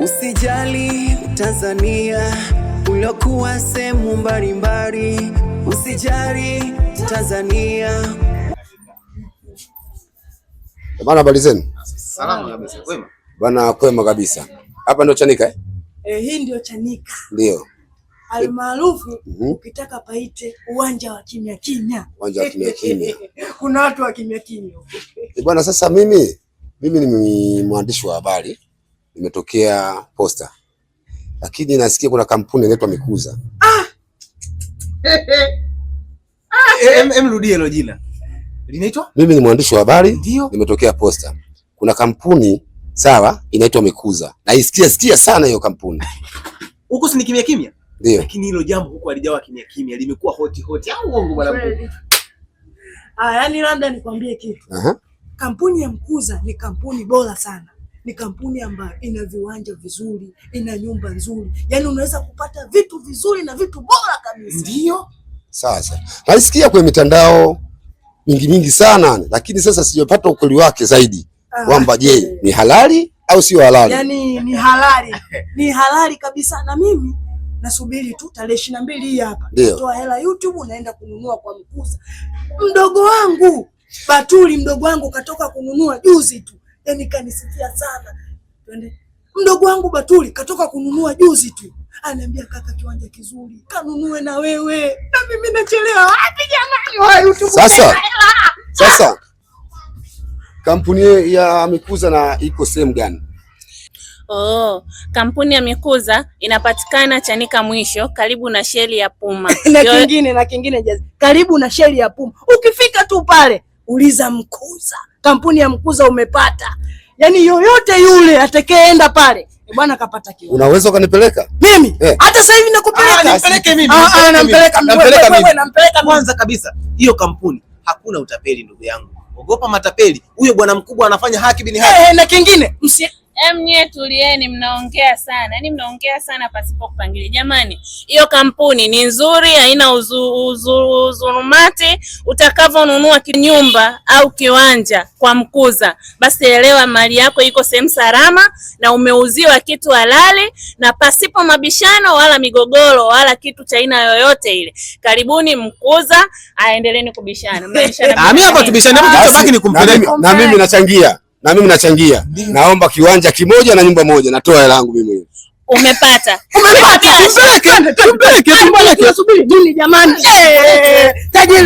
Usijali Tanzania uliokuwa sehemu mbalimbali, usijali Tanzania. Bana, habari zenu? Salama kabisa. Kwema? Bana, kwema kabisa. Hapa ndio Chanika Hii ndio Chanika. Ndio. Almaarufu ukitaka paite uwanja wa kimya kimya. Uwanja wa kimya kimya. Kuna watu wa kimya kimya. Bwana, sasa mimi ni mwandishi wa habari. Nimetokea Posta. Lakini nasikia kuna kampuni inaitwa Mikuza. Rudie hilo jina. Linaitwa? Mimi ni mwandishi wa habari, nimetokea Posta. Kuna kampuni sawa inaitwa Mikuza. Naisikia sana hiyo kampuni. Huko si ni kimya kimya? Ndio. Lakini hilo jambo huko alijawa kimya kimya, limekuwa hoti au uongo bwana mkuu? Yaani labda nikwambie kitu. Kampuni ya Mikuza ni kampuni bora sana. Ni kampuni ambayo ina viwanja vizuri, ina nyumba nzuri. Yaani unaweza kupata vitu vizuri na vitu bora kabisa. Ndio. Sasa naisikia kwenye mitandao mingi sana, lakini sasa sijapata ukweli wake zaidi kwamba je, ni halali au sio halali? Yaani ni halali. Ni halali kabisa, na mimi nasubiri tu tarehe 22 hii hapa. Natoa hela YouTube, naenda kununua kwa Mikuza. Mdogo wangu Batuli, mdogo wangu katoka kununua juzi tu. Yaani kanisifia sana. Twende. Mdogo wangu Batuli katoka kununua juzi tu. Ananiambia kaka, kiwanja kizuri, kanunue na wewe. Na mimi nachelewa wapi jamani wa YouTube? Sasa kampuni ya Mikuza na iko sehemu gani? Kampuni ya Mikuza inapatikana Chanika mwisho karibu na sheli ya Puma. na kingine jazi. Karibu na sheli ya Puma. Ukifika tu pale, uliza Mikuza. Kampuni ya Mikuza umepata. Yaani yoyote yule atakayeenda pale, bwana kapata kiwanja. Unaweza ukanipeleka? Mimi? Hata sasa hivi nakupeleka. Nipeleke mimi. Nampeleka kwanza kabisa. Hiyo kampuni hakuna utapeli ndugu yangu. Ogopa matapeli. Huyo bwana mkubwa anafanya haki bin haki. Na kingine, Nye tulieni, mnaongea sana. Yaani mnaongea sana pasipo kupangilia. Jamani, hiyo kampuni ni nzuri, haina uzurumati. Utakavonunua nyumba au kiwanja kwa Mikuza, basi elewa mali yako iko sehemu salama na umeuziwa kitu halali na pasipo mabishano wala migogoro wala kitu cha aina yoyote ile. Karibuni Mikuza, aendeleeni kubishana. Mimi hapa tubishane, mtabaki ni kumpeleka. Na mimi nachangia. Naomba kiwanja kimoja na nyumba moja, natoa hela yangu mimi mwenyewe. Umepata. Tumpeleke. Subiri jamani. Tajiri